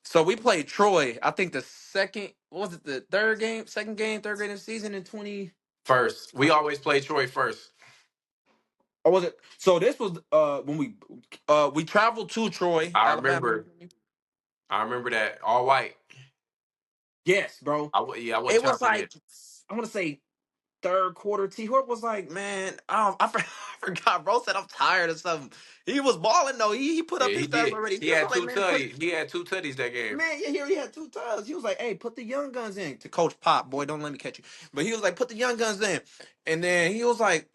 So we played Troy. I think the second, what was it, the third game, second game, third game of the season in 20. First, we always play Troy first. Or was it? So this was when we traveled to Troy, I Alabama. remember, I remember that all white. Yes, bro. Yeah, I wasn't It was chopping it. like I want to say third quarter. T. Hort was like, man, I forgot. Bro said I'm tired or something. He was balling though. He put up Yeah, his he stats did. already. He He was had like, two man, put tutties. He had two tutties that game. man, yeah, he already had 2 times. He was like, hey, put the young guns in to Coach Pop, boy. Don't let me catch you. But he was like, put the young guns in, and then he was like,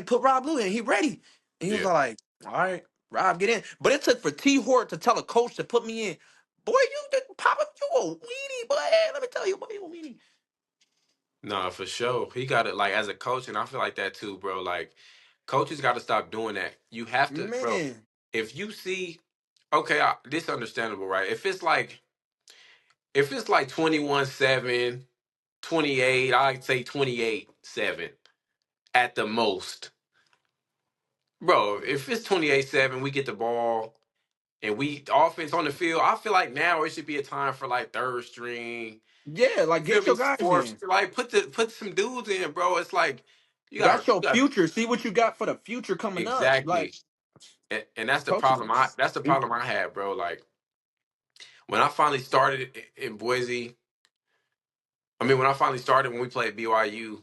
put Rob Lou in. He ready. And he was Yeah. like, all right, Rob, get in. But it took for T. Hort to tell a coach to put me in. Boy, you did Pop up, you a weenie, boy. Let me tell you, boy, you a weenie. No, for sure. He got it like as a coach, and I feel like that too, bro. Like coaches got to stop doing that. You have to, bro. Man. If you see, okay, this understandable, right? If it's like 21-7, 28, I'd say 28-7 at the most. Bro, if it's 28-7, we get the ball and we offense on the field, I feel like now it should be a time for like third string. Yeah, You like feel get me? your guys Fourth, in. like put some dudes in, bro. It's like you got That's your you got future. See what you got for the future coming up. Like exactly. And that's the coaches are problem. That's the problem stupid. I had, bro. Like when I finally started in Boise, I mean when I finally started when we played BYU,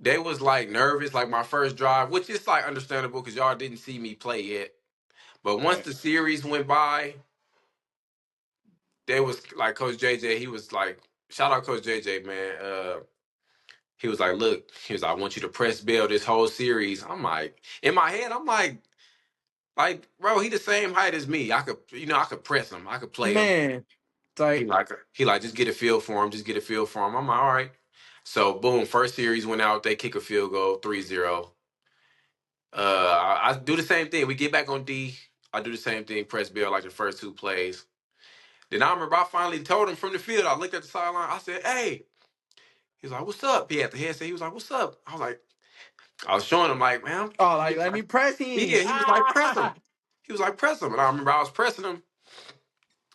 they was like nervous, like my first drive, which is like understandable because y'all didn't see me play yet. But once Right. the series went by, they was like Coach JJ. He was like, shout out Coach JJ, man. He was like, look, he was like, I want you to press Bill this whole series. I'm like, in my head, I'm like, bro, he the same height as me. I could press him. I could play him. Man. It's He like, like, he like, just get a feel for him. Just get a feel for him. I'm like, all right. So boom, first series went out. They kick a field goal, 3-0. I do the same thing. We get back on D. I do the same thing. Press Bill like the first two plays. Then I remember I finally told him from the field. I looked at the sideline. I said, "Hey." He was like, "What's up?" He had the headset. He was like, "What's up?" I was showing him like, man. oh, like let me press him. Yeah. He was like, "Press him." He was like, "Press him." And I remember I was pressing him,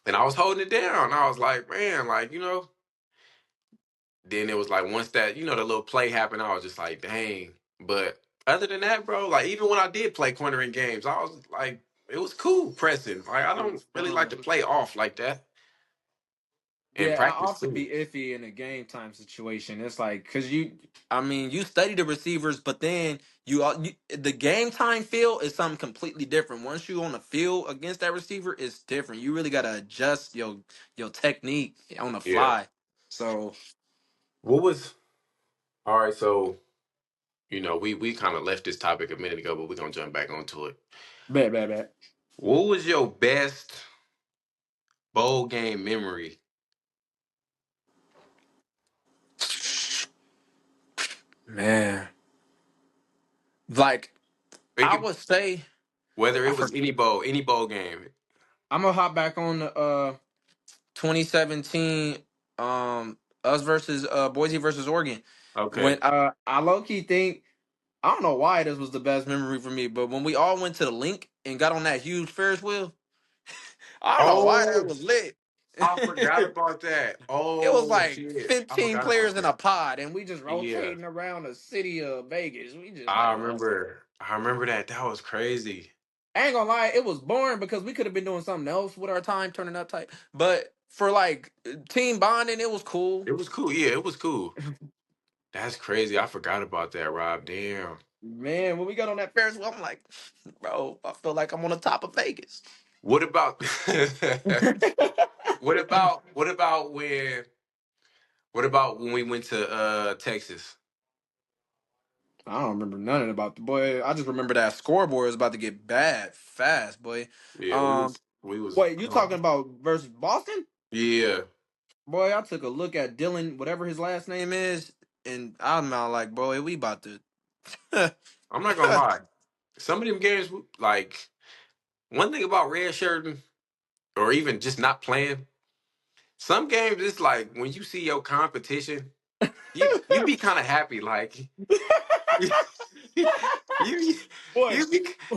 and I was holding it down. I was like, man, like Then it was like once that the little play happened, I was just like, dang. But other than that, bro, like even when I did play cornering games, I was like, it was cool pressing. Like I It don't was really like fun. to play off like that in Yeah, I practice often too. be iffy in a game time situation. It's like because I mean, you study the receivers, but then the game time feel is something completely different. Once you on the field against that receiver, it's different. You really gotta adjust your technique on the Yeah. fly. So What was all right? So we kind of left this topic a minute ago, but we're gonna jump back onto it. bad, bad, bad. What was your best bowl game memory? Man, like It I could, would say, whether I it was forget. any bowl game. I'm gonna hop back on the 2017 us versus Boise versus Oregon. When Okay. I low key think I don't know why this was the best memory for me, but when we all went to the link and got on that huge Ferris wheel, I don't know why that Oh, was lit. I forgot about that. It was Oh like shit, I 15 forgot about players in that. a pod, and we just Yeah, rotating around the city of Vegas. We just I like, oh. remember. I remember that. That was crazy. I ain't gonna lie, it was boring because we could have been doing something else with our time, turning up type. But for like team bonding, it was cool. It was cool. Yeah, it was cool. That's crazy. I forgot about that, Rob. Damn. Man, when we got on that Ferris wheel, I'm like, bro, I feel like I'm on the top of Vegas. What about I what about when we went to Texas? don't remember nothing about the boy. I just remember that scoreboard was about to get bad fast, boy. Yeah, Um, we was Wait, you talking about versus Boston? yeah. Boy, I took a look at Dylan, whatever his last name is, and I'm not like, boy, we about to. I'm not gonna lie. Some of them games, like one thing about red shirting or even just not playing. Some games, it's like when you see your competition, you be kind of happy, like you you Boy,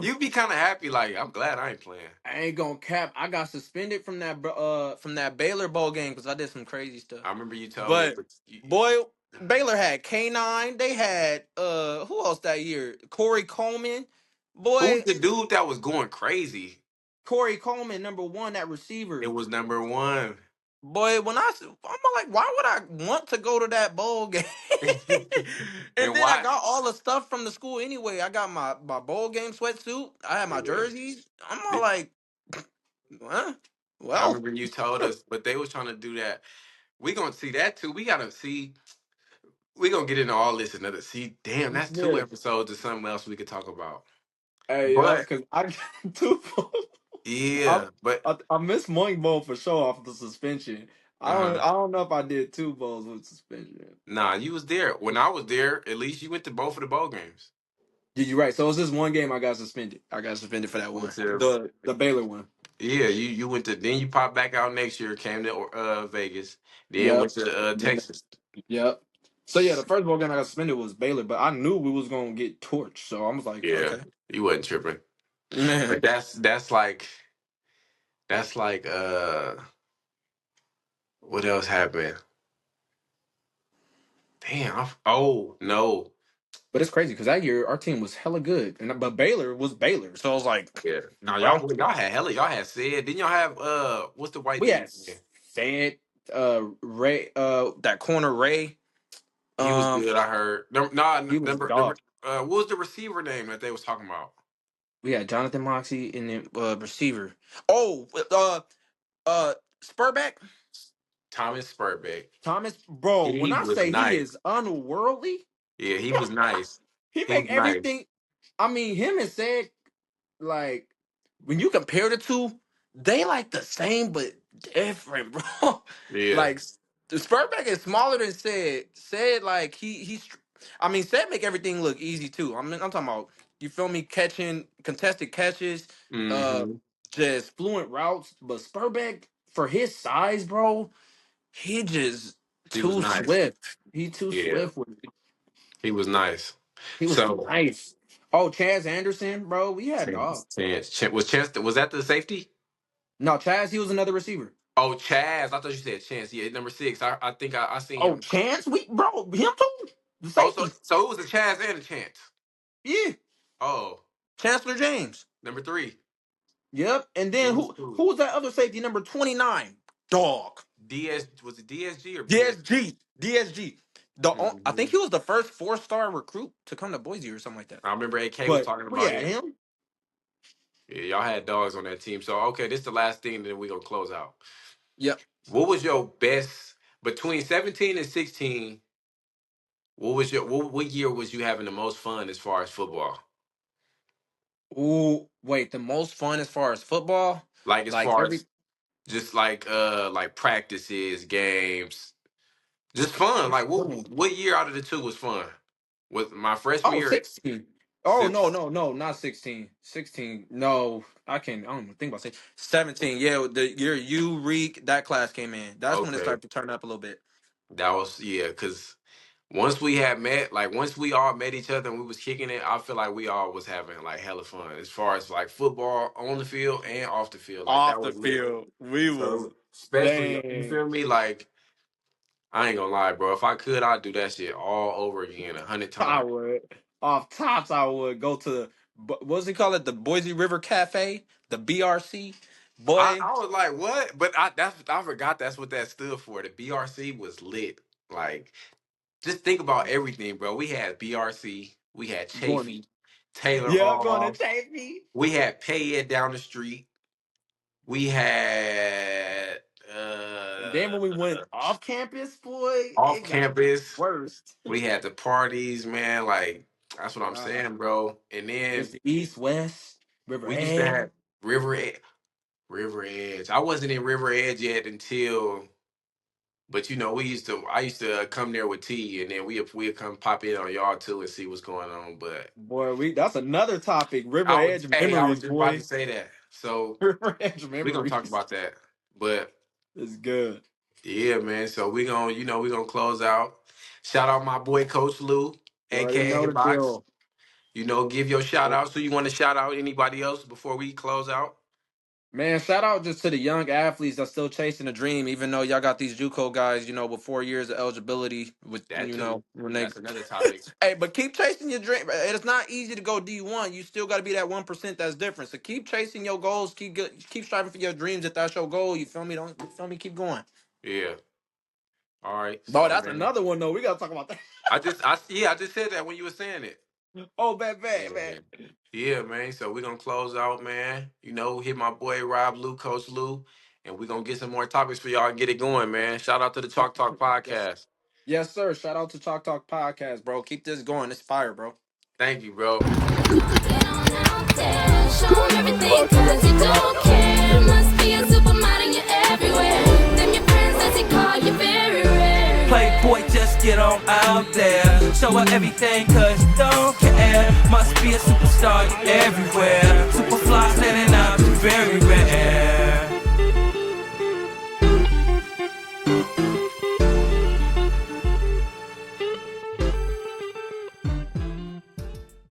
you be kind of happy, like I'm glad I ain't playing. I ain't gonna cap. I got suspended from that Baylor bowl game because I did some crazy stuff. I remember you told me, But but boy, Baylor had K9. They had who else that year? Corey Coleman. who was Boy, the dude that was going crazy? Corey Coleman, number one, that It receiver. was number one. Boy, I'm like, why would I want to go to that bowl game? And And then I why? got all the stuff from the school anyway. I got my bowl game sweatsuit. I had my Yeah. jerseys. I'm all like, huh? I Well, remember you told us, but they was trying to do that. We gonna see that too. We gotta see. We gonna get into all this another. See, damn, that's two yeah. episodes of something else we could talk about. Hey, But cause I got two. I, yeah, but I missed one bowl for sure off the suspension. uh-huh. I don't know if I did two bowls with suspension. Nah, you was there. When I was there, at least you went to both of the bowl games. Did you right? So it was this one game I got suspended. I got suspended for that Went one. to The Baylor one. yeah, you went to then you popped back out next year, came to Vegas, then Yep. went to Texas. Yep. So yeah, the first ball game I got suspended was Baylor, but I knew we was gonna get torched, so I was like, Yeah, okay. you wasn't tripping. Man. But that's like what else happened? Damn. Oh no. But it's crazy because that year our team was hella good, and but Baylor was Baylor, so I was like, Yeah. No, well, y'all had hella. Y'all had said. Didn't y'all have what's the white we had dude name? Fed, Ray, that corner Ray, He was um, good. I heard. he was a Number. dog. What was the receiver name that they was talking about? We had Jonathan Moxie and then receiver. Oh, Spurback Thomas Spurbeck. Thomas, bro. When He I was say he nice. is unworldly, Yeah, he was nice. he He make was nice. everything. I mean, him and said like when you compare the two, they like the same but different, bro. Yeah. Like the Spurback is smaller than said. Said like I mean, said make everything look easy too. I'm talking about you feel me catching contested catches, uh, Mm-hmm. just fluent routes. But Spurback for his size, bro, he just He was too nice. swift. He too Yeah, swift with it. he was nice. He was So nice. Oh, Chaz Anderson, bro, we had dog. Chance was that the safety? No, Chaz, he was another receiver. Oh, Chaz. I thought you said Chance. Yeah, number six. I think I seen Oh, him. Chance, we bro, him too. The Oh, safety. so it was a Chaz and a Chance. Yeah, Oh, Chancellor James. number three. Yep. And He then was who cool. who was that other safety number 29? Dog. DS was it DSG or BS? DSG. DSG. I think he was the first four-star recruit to come to Boise or something like that. I remember AK was But talking we about had him. him. Yeah, y'all had dogs on that team. So okay, this is the last thing, then we gonna close out. Yep. What was your best between 17 and 16? What year was you having the most fun as far as football? Ooh, wait, the most fun as far as football? Like as Like far every as just like practices, games, just fun. Like what year out of the two was fun? Was my freshman Oh, year? 16. Oh, Six. no, not 16. 16. No, I don't even think about 16. 17. Yeah, the year you Reek, that class came in. That's when it Okay, started to turn up a little bit. that was yeah. Because once we had met, like once we all met each other and we was kicking it, I feel like we all was having like hella fun as far as like football on the field and off the field. Like that Off the was lit. field, we So was. Especially, you Dang. feel me? Like, I ain't gonna lie, bro. If I could, I'd do that shit all over again 100 I times. would. Off tops, I would go to what's it called? It the Boise River Cafe, the BRC. Boy, I was like, what? But I forgot that's what that stood for. The BRC was lit. Like, just think about everything, bro. We had BRC, we had going. Chafee, Taylor Yeah, I'm going to Hall, take me. we had Pay Ed down the street, we had And then when we went off campus, boy, off it got campus, worse. we had the parties, man. Like, that's what I'm Uh, saying, bro. And it's then the East, West, River we used to Edge. have River Edge. River Edge. I wasn't in River Edge yet until, but you know, I used to come there with T, and then we'd come pop in on y'all too and see what's going on. But Boy, that's another topic. River Edge I was memories, just about to boy. say that. So River Edge we're gonna talk memories. about that. But It's good. yeah, man. So we're gonna close out. Shout out my boy Coach Lou, You already know aka the Box. deal. You know, give your shout out. So you want to shout out anybody else before we close out? Man, shout out just to the young athletes that's still chasing a dream, even though y'all got these JUCO guys, with 4 years of eligibility with, That too. when they That's another topic. Hey, but keep chasing your dream. It's not easy to go D1. You still got to be that 1% that's different. So keep chasing your goals. Keep striving for your dreams. If that's your goal, you feel me? Don't you feel me? Keep going. Yeah. All right. Oh, So that's man, another one though. We gotta talk about that. I just said that when you were saying it. Oh, bad, man. Yeah. Yeah, man. So we're gonna close out, man. You know, hit my boy Rob Lou, Coach Lou, and we're gonna get some more topics for y'all and get it going, man. Shout out to the Chalk Talk Yes, Podcast. yes, sir. Shout out to Chalk Talk Podcast, bro. Keep this going. It's fire, bro. Thank you, bro. Get on out there, show 'em everything 'cause you don't care. Must be a supermodel, you're everywhere. Them your friends, as they call you, very rare. Playboy, just get on out there. Show her everything, cause you don't care. Must be a superstar, you're everywhere. Superfly standing out, you're very